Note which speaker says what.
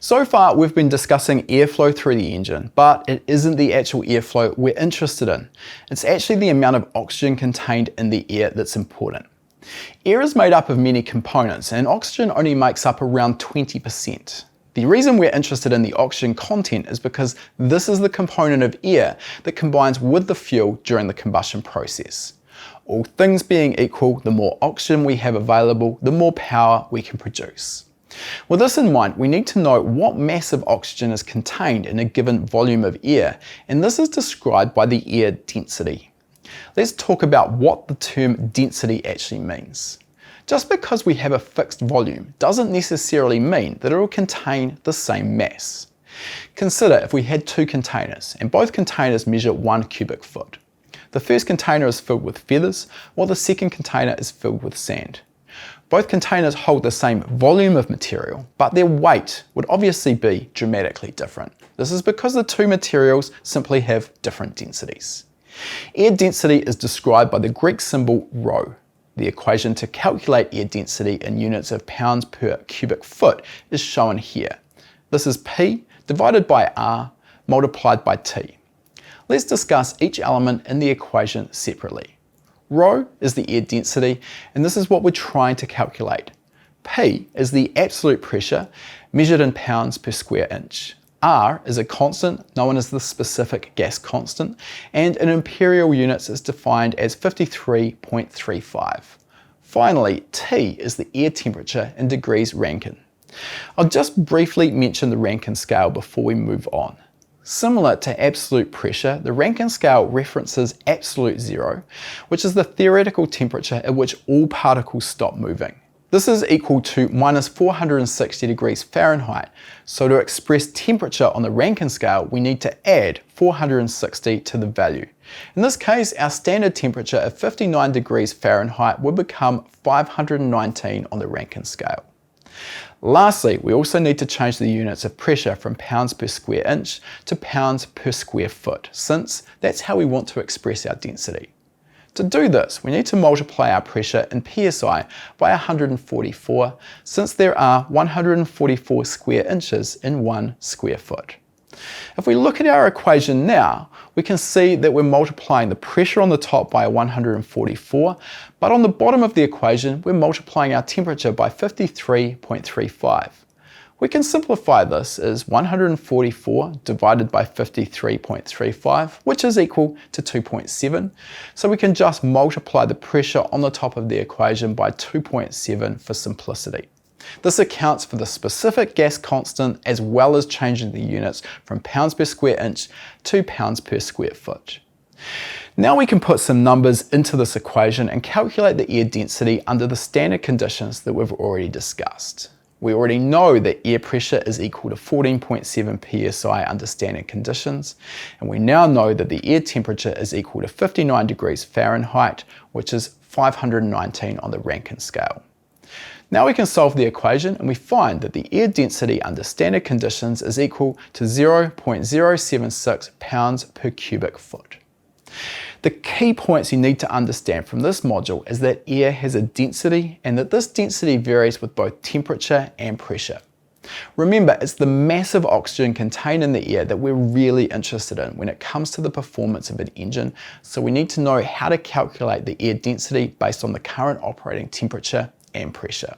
Speaker 1: So far, we've been discussing airflow through the engine, but it isn't the actual airflow we're interested in. It's actually the amount of oxygen contained in the air that's important. Air is made up of many components, and oxygen only makes up around 20%. The reason we're interested in the oxygen content is because this is the component of air that combines with the fuel during the combustion process. All things being equal, the more oxygen we have available, the more power we can produce. With this in mind, we need to know what mass of oxygen is contained in a given volume of air, and this is described by the air density. Let's talk about what the term density actually means. Just because we have a fixed volume doesn't necessarily mean that it will contain the same mass. Consider if we had two containers, and both containers measure 1 cubic foot. The first container is filled with feathers, while the second container is filled with sand. Both containers hold the same volume of material, but their weight would obviously be dramatically different. This is because the two materials simply have different densities. Air density is described by the Greek symbol ρ. The equation to calculate air density in units of pounds per cubic foot is shown here. This is P divided by R multiplied by T. Let's discuss each element in the equation separately. Rho is the air density, and this is what we're trying to calculate. P is the absolute pressure measured in pounds per square inch. R is a constant known as the specific gas constant, and in imperial units is defined as 53.35. Finally, T is the air temperature in degrees Rankine. I'll just briefly mention the Rankine scale before we move on. Similar to absolute pressure, the Rankine scale references absolute zero, which is the theoretical temperature at which all particles stop moving. This is equal to minus 460 degrees Fahrenheit, so to express temperature on the Rankine scale, we need to add 460 to the value. In this case, our standard temperature of 59 degrees Fahrenheit would become 519 on the Rankine scale. Lastly, we also need to change the units of pressure from pounds per square inch to pounds per square foot, since that's how we want to express our density. To do this, we need to multiply our pressure in PSI by 144, since there are 144 square inches in 1 square foot. If we look at our equation now, we can see that we're multiplying the pressure on the top by 144, but on the bottom of the equation, we're multiplying our temperature by 53.35. We can simplify this as 144 divided by 53.35, which is equal to 2.7. So we can just multiply the pressure on the top of the equation by 2.7 for simplicity. This accounts for the specific gas constant as well as changing the units from pounds per square inch to pounds per square foot. Now we can put some numbers into this equation and calculate the air density under the standard conditions that we've already discussed. We already know that air pressure is equal to 14.7 psi under standard conditions, and we now know that the air temperature is equal to 59 degrees Fahrenheit, which is 519 on the Rankine scale. Now we can solve the equation and we find that the air density under standard conditions is equal to 0.076 pounds per cubic foot. The key points you need to understand from this module is that air has a density and that this density varies with both temperature and pressure. Remember, it's the mass of oxygen contained in the air that we're really interested in when it comes to the performance of an engine, so we need to know how to calculate the air density based on the current operating temperature and pressure.